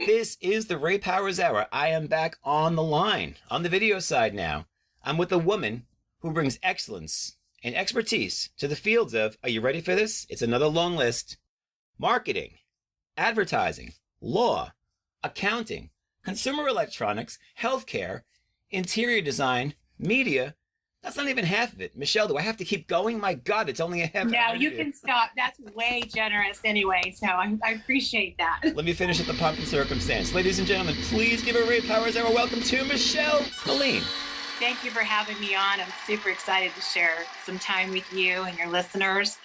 This is the Ray Powers Hour. I am back on the line, on the video side now. I'm with a woman who brings excellence and expertise to the fields of, are you ready for this? It's another long list. Marketing, advertising, law, accounting, consumer electronics, healthcare, interior design, media. That's not even half of it. Michelle, do I have to keep going? My God, it's only a half. No, you can stop. That's way generous anyway, so I appreciate that. Let me finish at the pomp and circumstance. Ladies and gentlemen, please give a Ray Powers Hour welcome to Michelle Meline. Thank you for having me on. I'm super excited to share some time with you and your listeners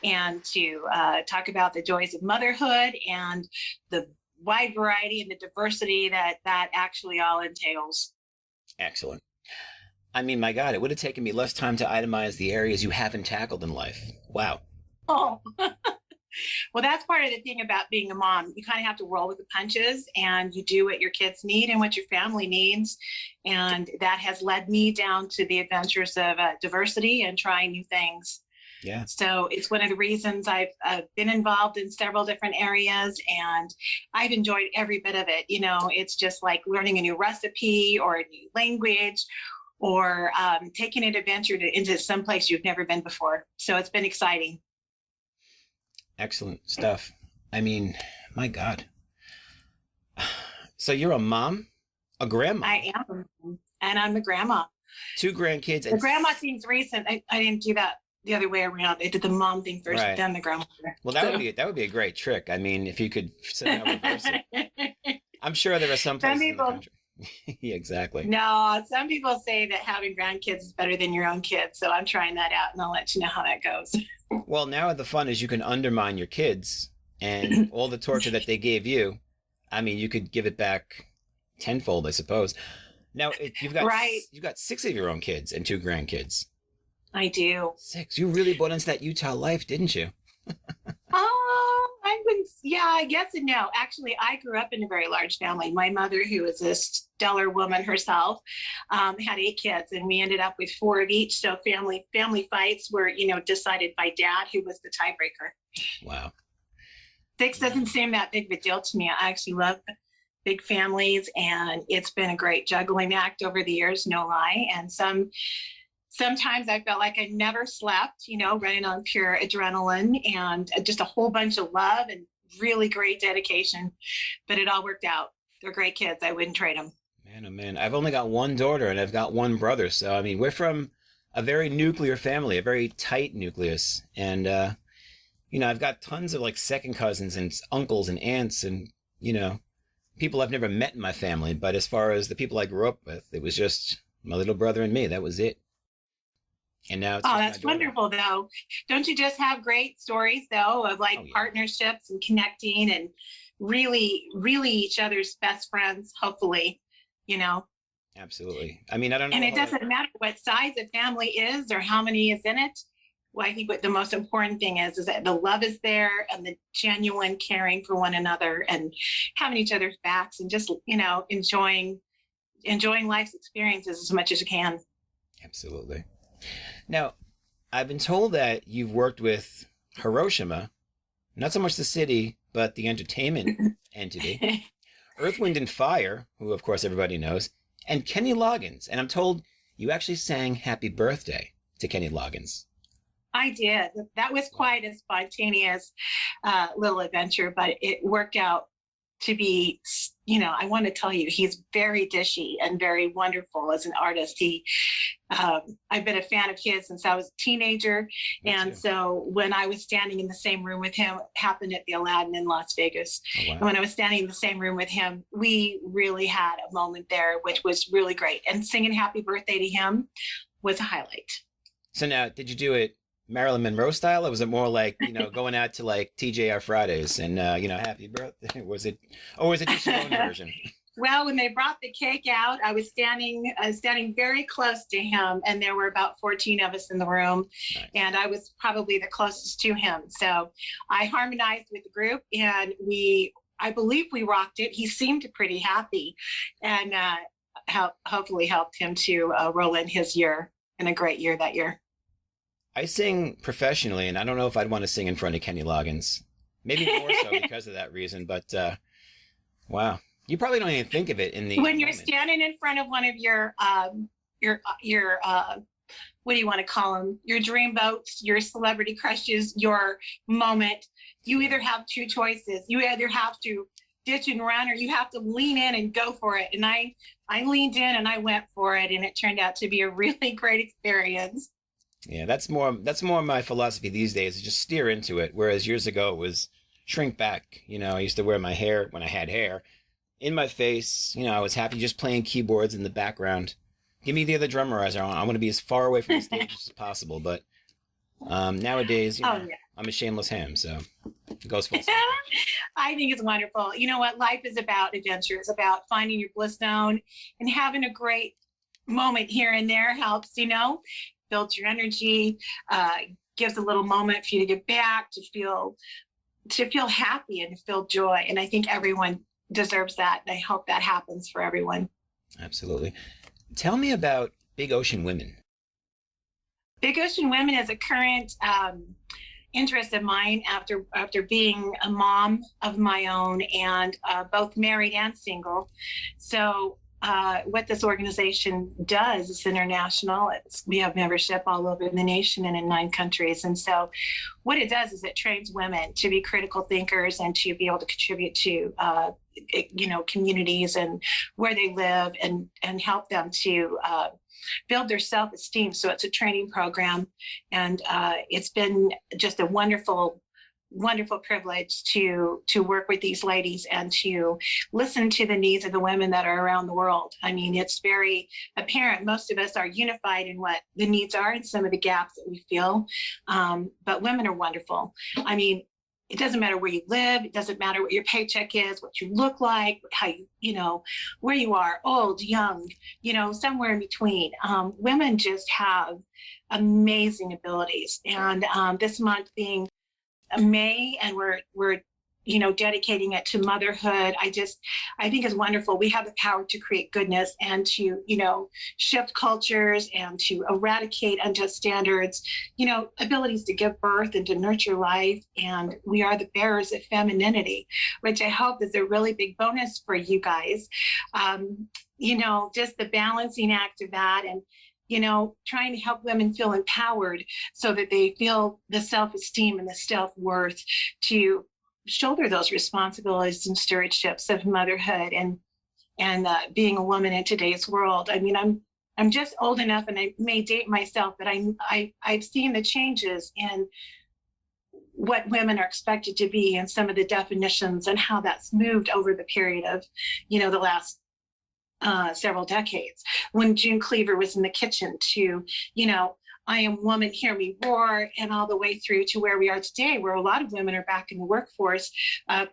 and to talk about the joys of motherhood and the wide variety and the diversity that actually all entails. Excellent. I mean, my God, it would have taken me less time to itemize the areas you haven't tackled in life. Wow. Oh, well, that's part of the thing about being a mom. You kind of have to roll with the punches and you do what your kids need and what your family needs. And that has led me down to the adventures of diversity and trying new things. Yeah. So it's one of the reasons I've been involved in several different areas and I've enjoyed every bit of it. You know, it's just like learning a new recipe or a new language or taking an adventure into some place you've never been before. So it's been exciting. Excellent stuff. I mean, my God. So you're a mom, a grandma. I am, and I'm a grandma. 2 grandkids. The grandma thing's recent. I didn't do that the other way around. I did the mom thing first, right. Then the grandma. Well, that would be a great trick. I mean, if you could somehow reverse it. I'm sure there are some places in the country. Yeah, exactly. No, some people say that having grandkids is better than your own kids. So I'm trying that out and I'll let you know how that goes. Well, now the fun is you can undermine your kids and all the torture that they gave you. I mean, you could give it back tenfold, I suppose. Now, you've got 6 of your own kids and 2 grandkids. I do. 6. You really bought into that Utah life, didn't you? I guess and no. Actually, I grew up in a very large family. My mother, who was a stellar woman herself, had 8 kids, and we ended up with 4 of each. So family fights were, decided by Dad, who was the tiebreaker. Wow. 6 doesn't seem that big of a deal to me. I actually love big families, and it's been a great juggling act over the years, no lie. And sometimes I felt like I never slept, running on pure adrenaline and just a whole bunch of love and really great dedication. But it all worked out. They're great kids. I wouldn't trade them. Man, oh man. I've only got 1 daughter and I've got 1 brother. So, I mean, we're from a very nuclear family, a very tight nucleus. And, I've got tons of like second cousins and uncles and aunts and, people I've never met in my family. But as far as the people I grew up with, it was just my little brother and me. That was it. And now it's that's wonderful, though. Don't you just have great stories, though, of partnerships and connecting and really, really each other's best friends, hopefully, Absolutely. I mean, I don't know. And it doesn't matter what size a family is or how many is in it. Well, I think what the most important thing is that the love is there and the genuine caring for one another and having each other's backs and just, enjoying life's experiences as much as you can. Absolutely. Now, I've been told that you've worked with Hiroshima, not so much the city, but the entertainment entity, Earth, Wind, and Fire, who, of course, everybody knows, and Kenny Loggins. And I'm told you actually sang Happy Birthday to Kenny Loggins. I did. That was quite a spontaneous little adventure, but it worked out to be, I want to tell you, he's very dishy and very wonderful as an artist. I've been a fan of his since I was a teenager. And so when I was standing in the same room with him, it happened at the Aladdin in Las Vegas. Oh, wow. And when I was standing in the same room with him, we really had a moment there, which was really great. And singing Happy Birthday to him was a highlight. So now, did you do it Marilyn Monroe style, or was it more like, going out to like TJR Fridays and, Happy Birthday? Was it just your own version? Well, when they brought the cake out, I was standing very close to him, and there were about 14 of us in the room, nice. And I was probably the closest to him. So I harmonized with the group, and I believe we rocked it. He seemed pretty happy, and hopefully helped him to roll in his year, and a great year that year. I sing professionally, and I don't know if I'd want to sing in front of Kenny Loggins. Maybe more so because of that reason, but Wow. You probably don't even think of it in the When you're moment. standing in front of one of your what do you want to call them? Your dream boats, your celebrity crushes, your moment. You either have two choices. You either have to ditch and run, or you have to lean in and go for it. And I leaned in and I went for it, and it turned out to be a really great experience. Yeah, that's more my philosophy these days, is just steer into it. Whereas years ago it was shrink back. I used to wear my hair when I had hair in my face. I was happy just playing keyboards in the background. Give me the other drummer as I want to be as far away from the stage as possible. But nowadays, Oh yeah. I'm a shameless ham, so it goes full circle. I think it's wonderful. You know what? Life is about adventure. It's about finding your bliss zone, and having a great moment here and there helps, builds your energy, uh, gives a little moment for you to get back, to feel happy and to feel joy. And I think everyone deserves that. And I hope that happens for everyone. Absolutely. Tell me about Big Ocean Women. Big Ocean Women is a current interest of mine after being a mom of my own, and both married and single. So what this organization does is international. We have membership all over the nation and in 9 countries. And so what it does is it trains women to be critical thinkers and to be able to contribute to communities and where they live, and help them to build their self-esteem. So it's a training program, and it's been just a wonderful privilege to work with these ladies and to listen to the needs of the women that are around the world. I mean, it's very apparent most of us are unified in what the needs are and some of the gaps that we feel, but women are wonderful. I mean, it doesn't matter where you live. It doesn't matter what your paycheck is, what you look like, how where you are, old, young, somewhere in between. Women just have amazing abilities. And this month being May, and we're dedicating it to motherhood. I think is wonderful. We have the power to create goodness and to, shift cultures and to eradicate unjust standards, abilities to give birth and to nurture life. And we are the bearers of femininity, which I hope is a really big bonus for you guys. Just the balancing act of that, and trying to help women feel empowered so that they feel the self-esteem and the self-worth to shoulder those responsibilities and stewardships of motherhood and being a woman in today's world. I mean, I'm just old enough, and I may date myself, but I've seen the changes in what women are expected to be and some of the definitions and how that's moved over the period of, the last several decades. When June Cleaver was in the kitchen to, I am woman, hear me roar, and all the way through to where we are today, where a lot of women are back in the workforce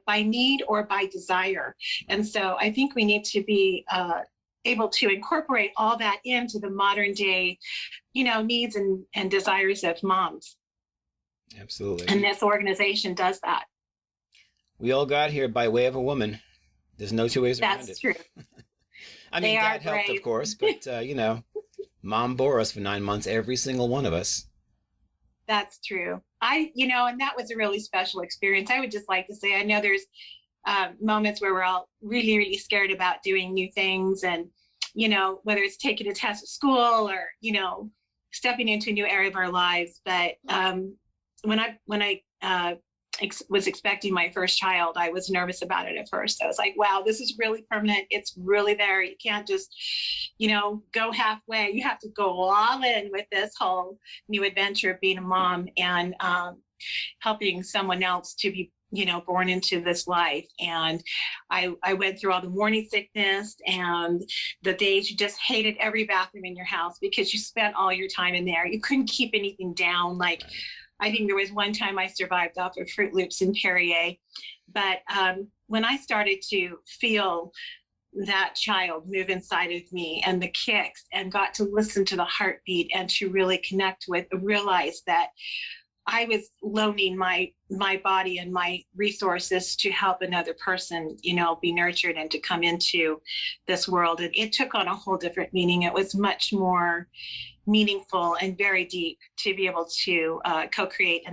by need or by desire. And so I think we need to be able to incorporate all that into the modern day, needs and desires of moms. Absolutely. And this organization does that. We all got here by way of a woman. There's no two ways around it. That's true. I mean, Dad helped, of course, but, Mom bore us for 9 months, every single one of us. That's true. And that was a really special experience. I would just like to say, I know there's moments where we're all really, really scared about doing new things, and, whether it's taking a test at school or, stepping into a new area of our lives. But when I was expecting my first child, I was nervous about it at first. I was like, wow, this is really permanent. It's really there. You can't just, go halfway. You have to go all in with this whole new adventure of being a mom and helping someone else to be, born into this life. And I went through all the morning sickness and the days you just hated every bathroom in your house because you spent all your time in there. You couldn't keep anything down. Like, I think there was one time I survived off of Fruit Loops and Perrier. But when I started to feel that child move inside of me and the kicks, and got to listen to the heartbeat and to really connect with, realize that I was loaning my body and my resources to help another person, be nurtured and to come into this world. And it took on a whole different meaning. It was much more meaningful and very deep to be able to co-create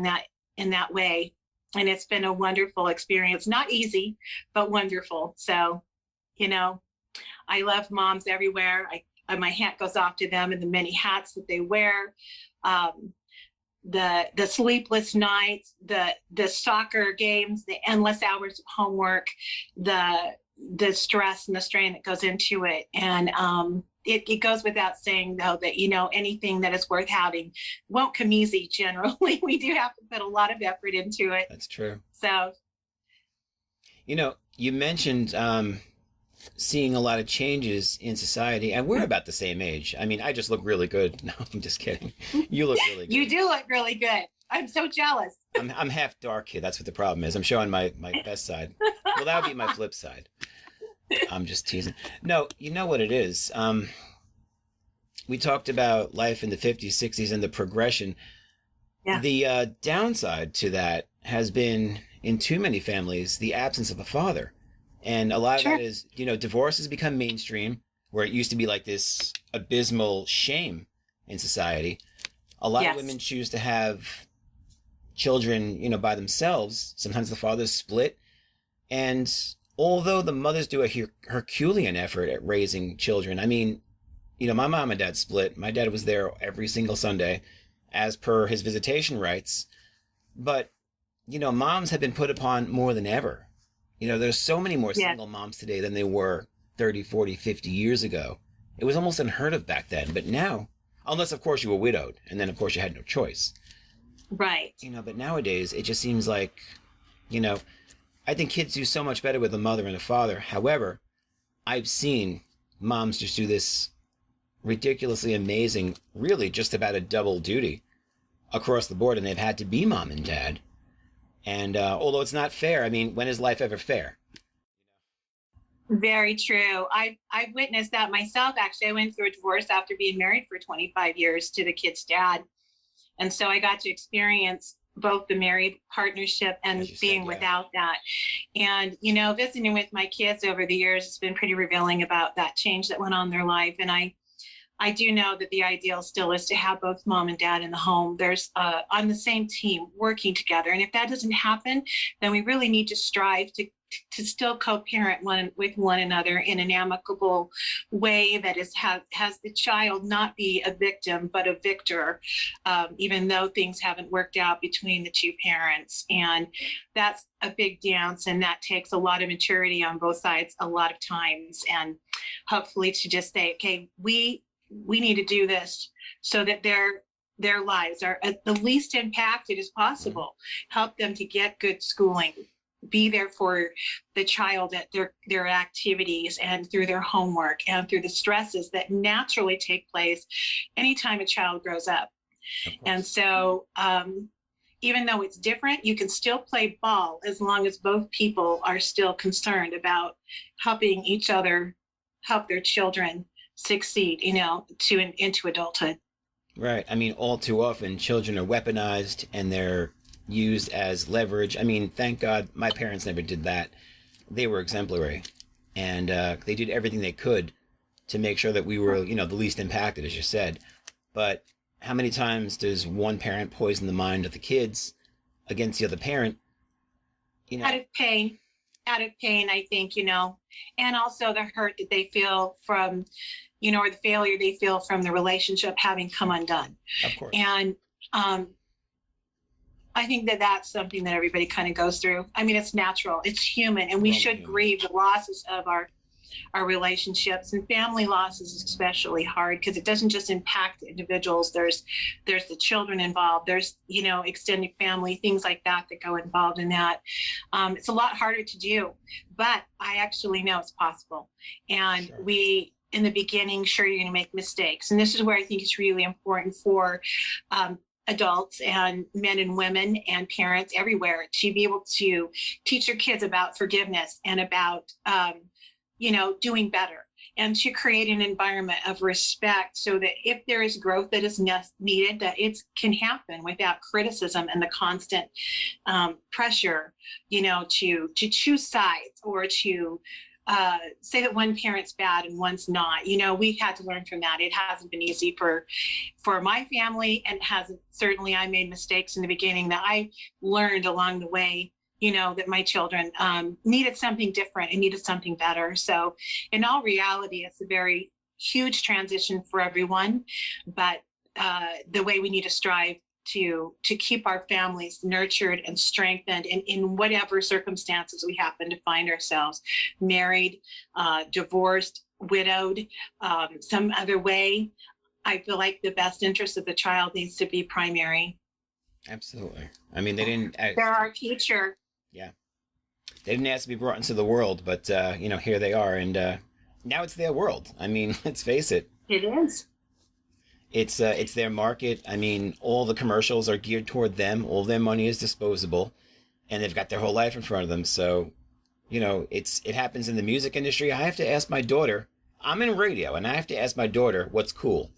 in that way And it's been a wonderful experience. Not easy, but wonderful. So, you know, I love moms everywhere. My hat goes off to them and the many hats that they wear. The sleepless nights, the soccer games, the endless hours of homework, the stress and the strain that goes into it. And it goes without saying, though, that, anything that is worth having won't come easy generally. We do have to put a lot of effort into it. That's true. So, you mentioned seeing a lot of changes in society, and we're about the same age. I mean, I just look really good. No, I'm just kidding. You look really good. You do look really good. I'm so jealous. I'm half dark here. That's what the problem is. I'm showing my best side. Well, that would be my flip side. I'm just teasing. No, you know what it is. We talked about life in the 50s, 60s, and the progression. Yeah. The downside to that has been, in too many families, the absence of a father. And a lot of that is, divorce has become mainstream, where it used to be like this abysmal shame in society. A lot of women choose to have children, by themselves. Sometimes the fathers split. And although the mothers do a Herculean effort at raising children, I mean, my mom and dad split. My dad was there every single Sunday, as per his visitation rights. But, moms have been put upon more than ever. There's so many more single moms today than they were 30, 40, 50 years ago. It was almost unheard of back then. But now, unless, of course, you were widowed, and then, of course, you had no choice. Right. But nowadays, it just seems like, I think kids do so much better with a mother and a father. However, I've seen moms just do this ridiculously amazing, really just about a double duty across the board, and they've had to be mom and dad. And although it's not fair, I mean, when is life ever fair? Very true. I've witnessed that myself. Actually, I went through a divorce after being married for 25 years to the kid's dad. And so I got to experience both the married partnership and being without that. And, visiting with my kids over the years has been pretty revealing about that change that went on in their life. And I do know that the ideal still is to have both mom and dad in the home. There's on the same team working together. And if that doesn't happen, then we really need to strive to still co-parent with one another in an amicable way that has the child not be a victim, but a victor, even though things haven't worked out between the two parents. And that's a big dance, and that takes a lot of maturity on both sides a lot of times. And hopefully to just say, okay, we need to do this so that their lives are the least impacted as possible. Help them to get good schooling, be there for the child at their activities and through their homework and through the stresses that naturally take place anytime a child grows up. And so even though it's different, you can still play ball as long as both people are still concerned about helping each other help their children succeed, into adulthood. Right. I mean, all too often, children are weaponized and they're used as leverage. I mean, thank God my parents never did that. They were exemplary, and they did everything they could to make sure that we were, the least impacted, as you said. But how many times does one parent poison the mind of the kids against the other parent? Out of pain, I think, and also the hurt that they feel from, or the failure they feel from the relationship having come undone. Of course. And I think that that's something that everybody kind of goes through. I mean, it's natural, it's human, and we should grieve the losses of our relationships, and family losses is especially hard because it doesn't just impact individuals. There's the children involved. There's, extended family, things like that go involved in that. It's a lot harder to do, but I actually know it's possible. And we, in the beginning, sure, you're going to make mistakes. And this is where I think it's really important for adults and men and women and parents everywhere to be able to teach your kids about forgiveness and about, doing better, and to create an environment of respect so that if there is growth that is needed, that it can happen without criticism and the constant pressure, to choose sides or to say that one parent's bad and one's not. We've had to learn from that. It hasn't been easy for my family, and hasn't. Certainly, I made mistakes in the beginning that I learned along the way. That my children needed something different and needed something better. So, in all reality, it's a very huge transition for everyone, but the way we need to strive to keep our families nurtured and strengthened in whatever circumstances we happen to find ourselves, married, divorced, widowed, some other way. I feel like the best interest of the child needs to be primary. Absolutely. I mean, they didn't. They're our future. Yeah. They didn't ask to be brought into the world, but here they are, and now it's their world. I mean, let's face it. It is. It's their market. I mean, all the commercials are geared toward them. All their money is disposable, and they've got their whole life in front of them. So, it happens in the music industry. I have to ask my daughter. I'm in radio, and I have to ask my daughter what's cool.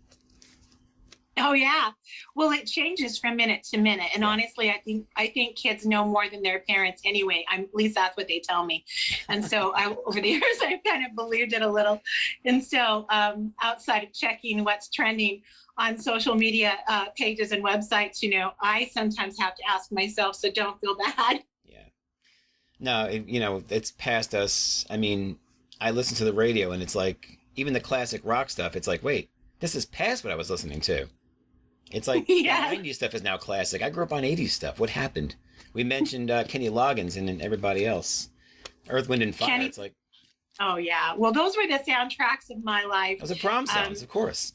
Oh yeah. Well, it changes from minute to minute, and honestly, I think kids know more than their parents anyway. At least that's what they tell me. And so, over the years, I've kind of believed it a little. And so, outside of checking what's trending on social media pages and websites, I sometimes have to ask myself. So don't feel bad. Yeah. No, it's past us. I mean, I listen to the radio, and it's like even the classic rock stuff. It's like, wait, this is past what I was listening to. It's like yeah. The 90s stuff is now classic. I grew up on 80s stuff. What happened? We mentioned Kenny Loggins and everybody else. Earth, Wind, and Fire. It's like... Oh, yeah. Well, those were the soundtracks of my life. Those are prom songs, of course.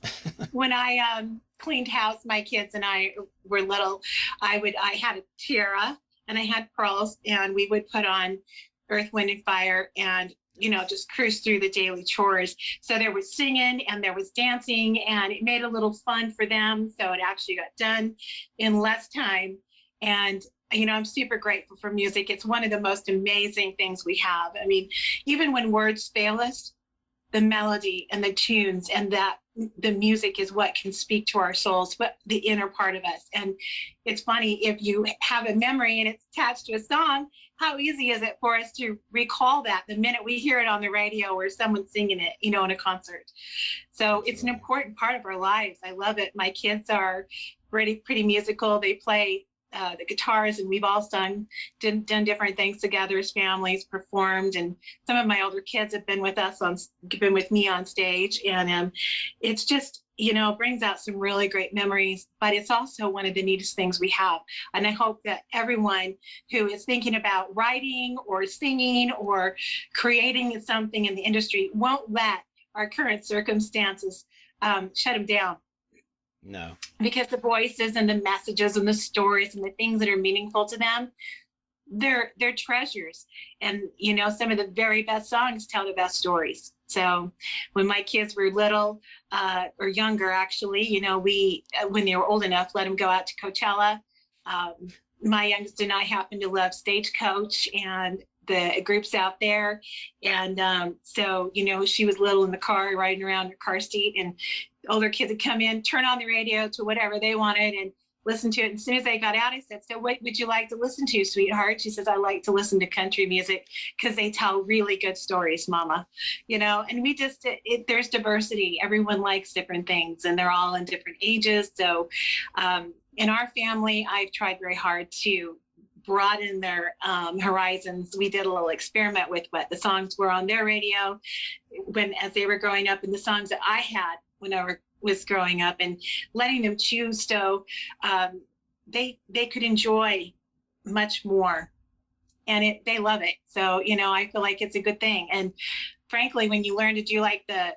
When I cleaned house, my kids and I were little, I had a tiara and I had pearls, and we would put on Earth, Wind, and Fire and just cruise through the daily chores. So there was singing and there was dancing, and it made a little fun for them. So it actually got done in less time. And, I'm super grateful for music. It's one of the most amazing things we have. I mean, even when words fail us, the melody and the tunes and the music is what can speak to our souls, but the inner part of us. And it's funny, if you have a memory and it's attached to a song, how easy is it for us to recall that the minute we hear it on the radio or someone's singing it, in a concert. So it's an important part of our lives. I love it. My kids are pretty musical. They play the guitars, and we've all done different things together as families, performed, and some of my older kids have been with me on stage, and it's just brings out some really great memories, but it's also one of the neatest things we have. And I hope that everyone who is thinking about writing or singing or creating something in the industry won't let our current circumstances shut them down. No. Because the voices and the messages and the stories and the things that are meaningful to them, they're treasures. And, some of the very best songs tell the best stories. So when my kids were little or younger, actually, we, when they were old enough, let them go out to Coachella. My youngest and I happen to love Stagecoach and the groups out there. And so, she was little in the car, riding around in her car seat, and older kids would come in, turn on the radio to whatever they wanted and listen to it. And as soon as they got out, I said, "So what would you like to listen to, sweetheart?" She says, "I like to listen to country music because they tell really good stories, Mama." And we just, there's diversity. Everyone likes different things, and they're all in different ages. So in our family, I've tried very hard to broaden their horizons. We did a little experiment with what the songs were on their radio as they were growing up, and the songs that I had when I was growing up, and letting them choose so they could enjoy much more, and they love it. So I feel like it's a good thing. And frankly, when you learn to do like the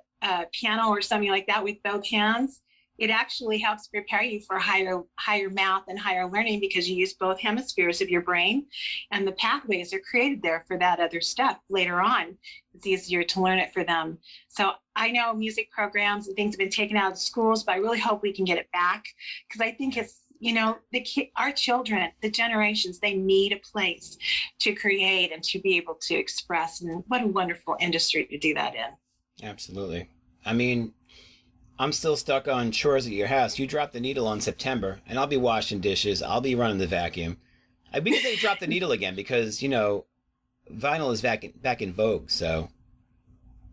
piano or something like that with both hands, it actually helps prepare you for higher math and higher learning, because you use both hemispheres of your brain, and the pathways are created there for that other stuff later on. It's easier to learn it for them. So I know music programs and things have been taken out of schools, but I really hope we can get it back, because I think it's, our children, the generations, they need a place to create and to be able to express. And what a wonderful industry to do that in. Absolutely. I mean, I'm still stuck on chores at your house. You drop the needle on September, and I'll be washing dishes. I'll be running the vacuum. We can say drop the needle again because, vinyl is back in vogue. So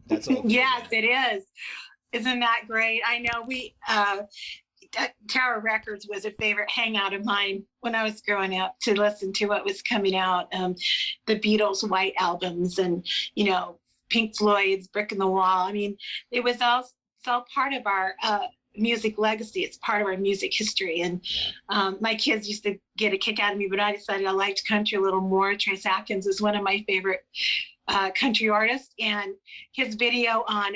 That's all. Yes, it is. Isn't that great? I know Tower Records was a favorite hangout of mine when I was growing up to listen to what was coming out. The Beatles' White albums and, Pink Floyd's Brick in the Wall. I mean, it was all, it's all part of our music legacy. It's part of our music history. And my kids used to get a kick out of me, but I decided I liked country a little more. Trace Atkins is one of my favorite country artists. And his video on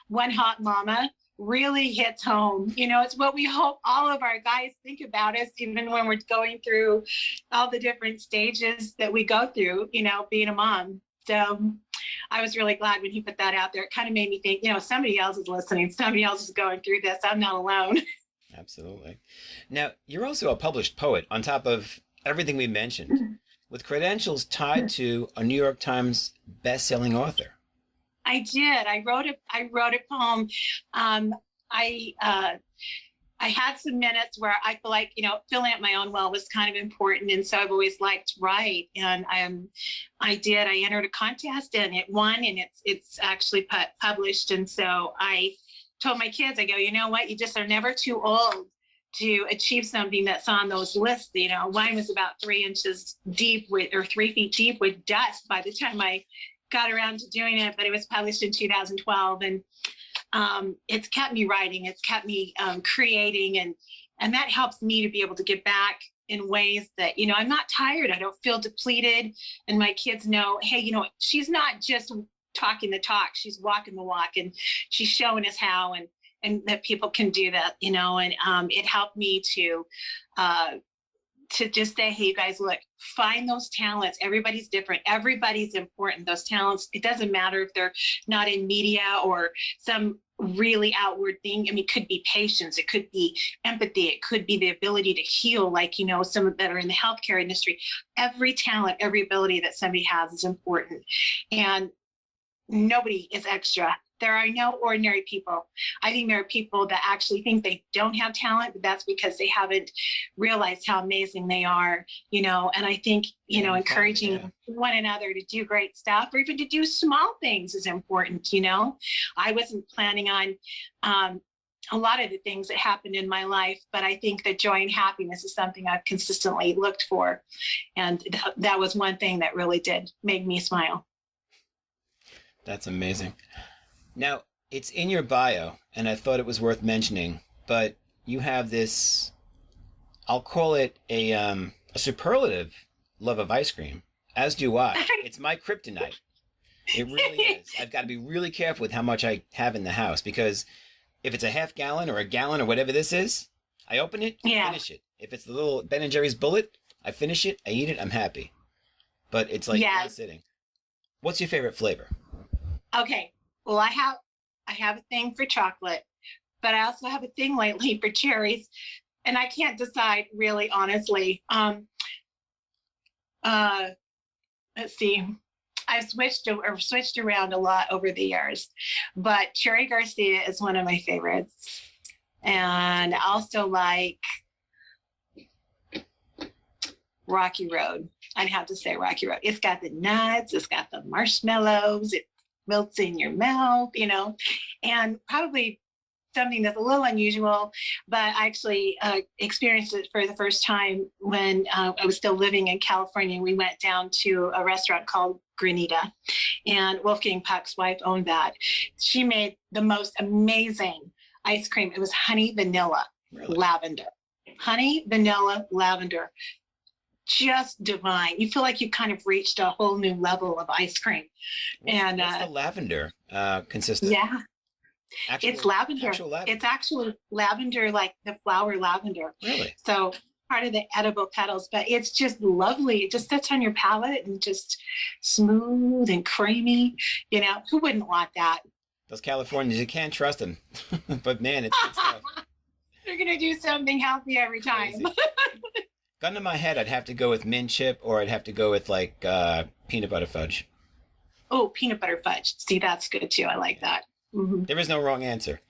One Hot Mama really hits home. It's what we hope all of our guys think about us, even when we're going through all the different stages that we go through, being a mom. So I was really glad when he put that out there. It kind of made me think, somebody else is listening. Somebody else is going through this. I'm not alone. Absolutely. Now, you're also a published poet on top of everything we mentioned, with credentials tied to a New York Times best-selling author. I did. I wrote a poem. I had some minutes where I feel like, filling out my own well was kind of important. And so I've always liked to write. And I entered a contest and it won, and it's actually published. And so I told my kids, I go, you know what? You just are never too old to achieve something that's on those lists. Mine was about 3 inches deep 3 feet deep with dust by the time I got around to doing it, but it was published in 2012. And it's kept me writing, it's kept me creating, and that helps me to be able to get back in ways that, I'm not tired, I don't feel depleted, and my kids know, hey, she's not just talking the talk, she's walking the walk, and she's showing us how, and that people can do that, and it helped me to just say, hey, you guys, look, find those talents. Everybody's different. Everybody's important. Those talents, it doesn't matter if they're not in media or some really outward thing. I mean, it could be patience. It could be empathy. It could be the ability to heal, like, some that are in the healthcare industry. Every talent, every ability that somebody has is important. And nobody is extra. There are no ordinary people. I think there are people that actually think they don't have talent, but that's because they haven't realized how amazing they are, and I think, encouraging one another to do great stuff or even to do small things is important. I wasn't planning on a lot of the things that happened in my life, but I think that joy and happiness is something I've consistently looked for. And that was one thing that really did make me smile. That's amazing. Now, it's in your bio, and I thought it was worth mentioning, but you have this, I'll call it a superlative love of ice cream, as do I. It's my kryptonite. It really is. I've got to be really careful with how much I have in the house, because if it's a half gallon or a gallon or whatever this is, I open it, I finish it. If it's the little Ben & Jerry's bullet, I finish it, I eat it, I'm happy. But it's like one sitting. What's your favorite flavor? Okay. Well, I have a thing for chocolate, but I also have a thing lately for cherries, and I can't decide really, honestly. Let's see. I've switched around a lot over the years, but Cherry Garcia is one of my favorites, and I also like Rocky Road. I'd have to say Rocky Road. It's got the nuts, it's got the marshmallows, it melts in your mouth, and probably something that's a little unusual, but I actually experienced it for the first time when I was still living in California. We went down to a restaurant called Granita, and Wolfgang Puck's wife owned that. She made the most amazing ice cream. It was honey vanilla lavender. Honey vanilla lavender. Just divine. You feel like you kind of reached a whole new level of ice cream. What's the lavender consist of? Yeah. It's lavender. It's actually lavender, like the flower lavender. Really? So part of the edible petals, but it's just lovely. It just sits on your palate and just smooth and creamy. Who wouldn't want that? Those Californians, you can't trust them. But man, it's good stuff. They're going to do something healthy every time. Gun to my head, I'd have to go with mint chip, or I'd have to go with like peanut butter fudge. Oh, peanut butter fudge. See, that's good too. I like that. Mm-hmm. There is no wrong answer.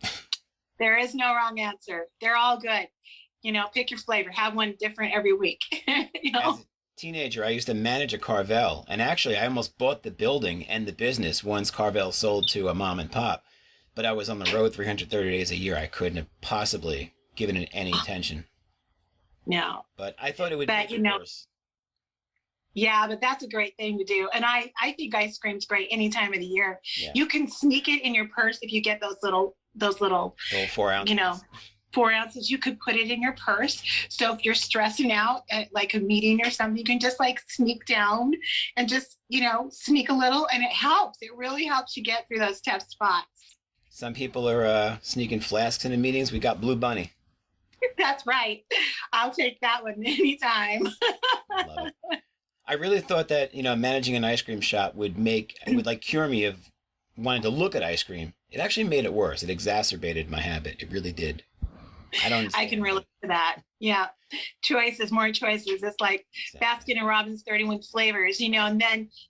There is no wrong answer. They're all good. Pick your flavor. Have one different every week. teenager, I used to manage a Carvel, and actually, I almost bought the building and the business once Carvel sold to a mom and pop. But I was on the road 330 days a year. I couldn't have possibly given it any attention. No. But I thought it would But, make it worse. Yeah, but that's a great thing to do. And I think ice cream's great any time of the year. Yeah. You can sneak it in your purse if you get those little Little 4 ounces. 4 ounces, you could put it in your purse. So if you're stressing out at like a meeting or something, you can just like sneak down and just, sneak a little, and it helps. It really helps you get through those tough spots. Some people are sneaking flasks into meetings. We got Blue Bunny. That's right. I'll take that one anytime. Love it. I really thought that, managing an ice cream shop would cure me of wanting to look at ice cream. It actually made it worse. It exacerbated my habit. It really did. I can relate to that. Yeah. More choices. It's like exactly. Baskin and Robbins 31 flavors, and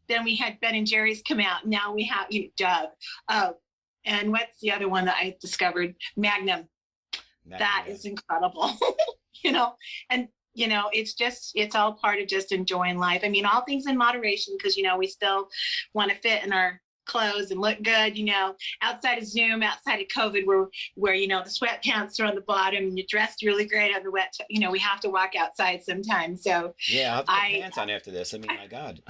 then we had Ben and Jerry's come out. Now we have Dove. Oh, and what's the other one that I discovered? Magnum. That is incredible. And it's all part of just enjoying life. I mean, all things in moderation, because we still want to fit in our clothes and look good, outside of Zoom, outside of COVID, where the sweatpants are on the bottom and you're dressed really great on the wet, we have to walk outside sometimes. So yeah, I'll have to put pants on after this. I mean, my God.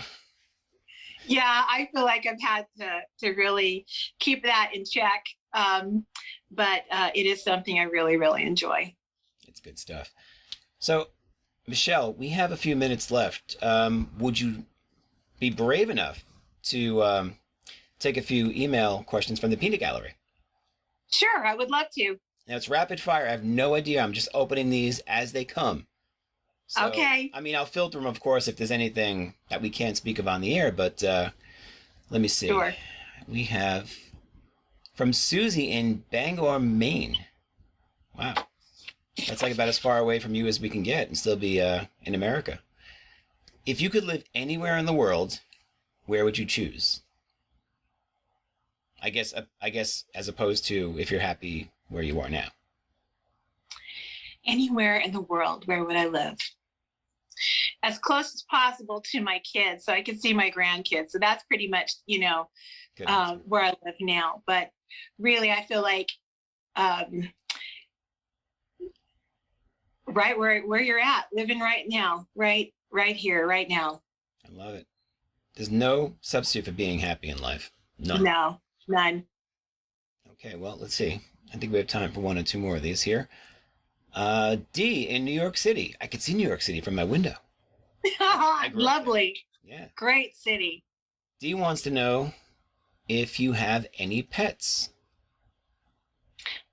Yeah, I feel like I've had to really keep that in check. But it is something I really, really enjoy. It's good stuff. So, Michelle, we have a few minutes left. Would you be brave enough to take a few email questions from the Peanut Gallery? Sure, I would love to. Now, it's rapid fire. I have no idea. I'm just opening these as they come. So, okay. I mean, I'll filter them, of course, if there's anything that we can't speak of on the air, but let me see. Sure. We have from Susie in Bangor, Maine. Wow. That's like about as far away from you as we can get and still be in America. If you could live anywhere in the world, where would you choose? I guess as opposed to if you're happy where you are now. Anywhere in the world, where would I live? As close as possible to my kids, so I can see my grandkids. So that's pretty much, where I live now. But really, I feel like right where you're at, living right now, right here, right now. I love it. There's no substitute for being happy in life. None. No, none. Okay, well, let's see. I think we have time for one or two more of these here. D in New York City. I could see New York City from my window. Lovely. Yeah. Great city. D wants to know if you have any pets.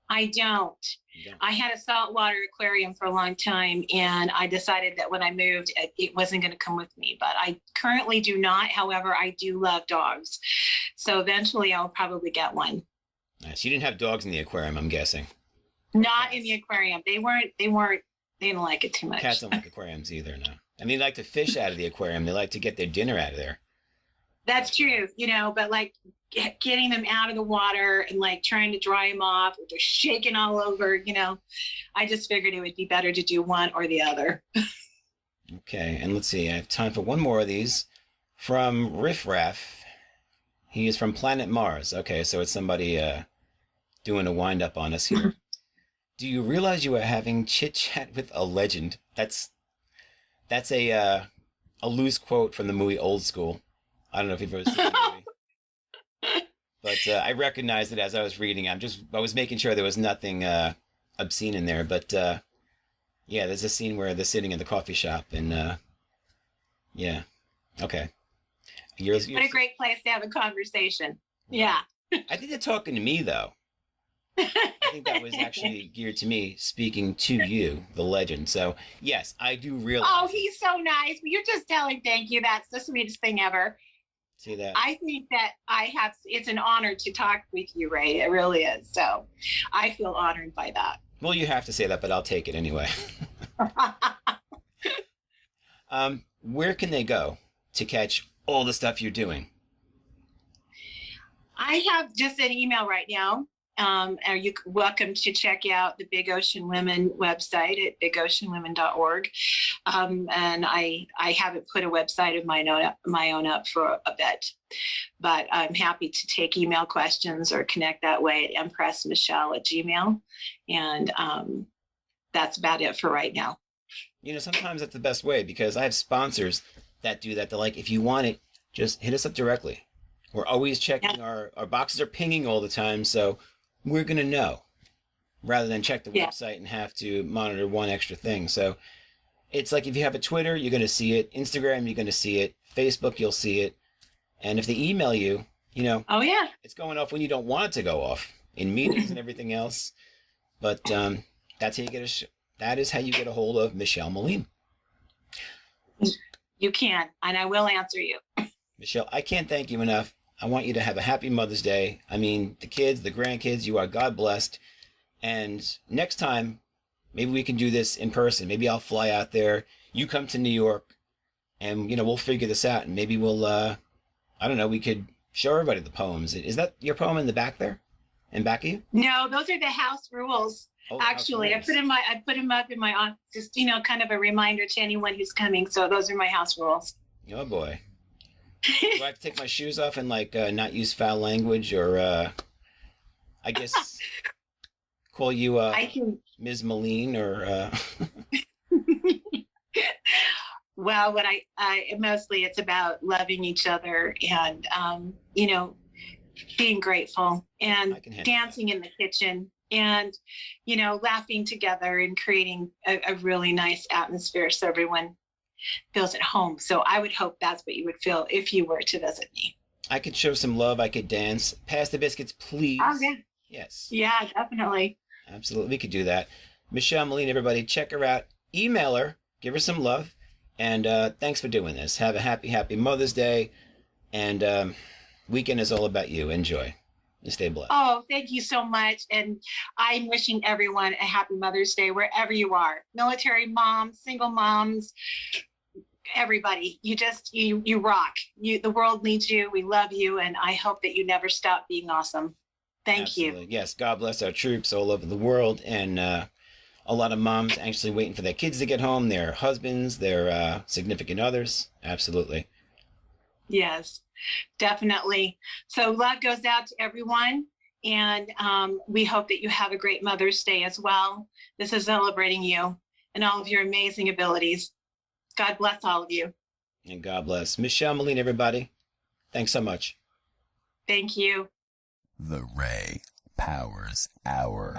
I don't. I had a saltwater aquarium for a long time, and I decided that when I moved, it wasn't going to come with me. But I currently do not. However, I do love dogs. So eventually I'll probably get one. Nice. You didn't have dogs in the aquarium, I'm guessing. Not in the aquarium. They didn't like it too much. Cats don't like aquariums either, no. And they like to fish out of the aquarium. They like to get their dinner out of there. That's true, but like getting them out of the water and like trying to dry them off, they're shaking all over, I just figured it would be better to do one or the other. Okay, and let's see. I have time for one more of these from Riff Raff. He is from Planet Mars. Okay, so it's somebody doing a wind up on us here. Do you realize you are having chit chat with a legend? That's a loose quote from the movie Old School. I don't know if you've ever seen the movie, but I recognized it as I was reading. I was making sure there was nothing obscene in there. But yeah, there's a scene where they're sitting in the coffee shop, and yeah, okay. You're what a great place to have a conversation. Yeah. I think they're talking to me though. I think that was actually geared to me, speaking to you, the legend. So, yes, I do realize. Oh, he's so nice. You're just telling thank you. That's the sweetest thing ever. See that? I think that it's an honor to talk with you, Ray. It really is. So, I feel honored by that. Well, you have to say that, but I'll take it anyway. Where can they go to catch all the stuff you're doing? I have just an email right now. Are you welcome to check out the Big Ocean Women website at bigoceanwomen.org. And I haven't put a website of my own up for a bit, but I'm happy to take email questions or connect that way at empressmichelle@gmail. And that's about it for right now. Sometimes that's the best way, because I have sponsors that do that. They're like, if you want it, just hit us up directly. We're always checking, our boxes are pinging all the time, so we're going to know, rather than check the website and have to monitor one extra thing. So it's like, if you have a Twitter, you're going to see it. Instagram, you're going to see it. Facebook, you'll see it. And if they email you, oh yeah, it's going off when you don't want it to go off, in meetings and everything else. But that's how you get that is how you get a hold of Michelle Meline. You can, and I will answer you. Michelle, I can't thank you enough. I want you to have a happy Mother's Day. I mean, the kids, the grandkids, you are God blessed. And next time, maybe we can do this in person. Maybe I'll fly out there. You come to New York, and, we'll figure this out. And maybe we'll, I don't know, we could show everybody the poems. Is that your poem in the back there? In back of you? No, those are the house rules. Oh, actually, I put them up in my office, just, kind of a reminder to anyone who's coming. So those are my house rules. Oh boy. Do I have to take my shoes off and not use foul language, or I guess call you Ms. Meline, or Well, what I mostly, it's about loving each other and being grateful and dancing in the kitchen and laughing together and creating a really nice atmosphere so everyone feels at home. So I would hope that's what you would feel if you were to visit me. I could show some love. I could dance. Pass the biscuits, please. Oh, yeah. Yes. Yeah, definitely. Absolutely. We could do that. Michelle Meline, everybody, check her out. Email her. Give her some love. And thanks for doing this. Have a happy, happy Mother's Day. And weekend is all about you. Enjoy. And stay blessed. Oh, thank you so much. And I'm wishing everyone a happy Mother's Day wherever you are. Military moms, single moms, everybody. You rock. The world needs you. We love you. And I hope that you never stop being awesome. Thank you. Yes. God bless our troops all over the world. And a lot of moms actually waiting for their kids to get home, their husbands, their significant others. Absolutely. Yes, definitely. So love goes out to everyone. And we hope that you have a great Mother's Day as well. This is celebrating you and all of your amazing abilities. God bless all of you. And God bless. Michelle Meline, everybody. Thanks so much. Thank you. The Ray Powers Hour.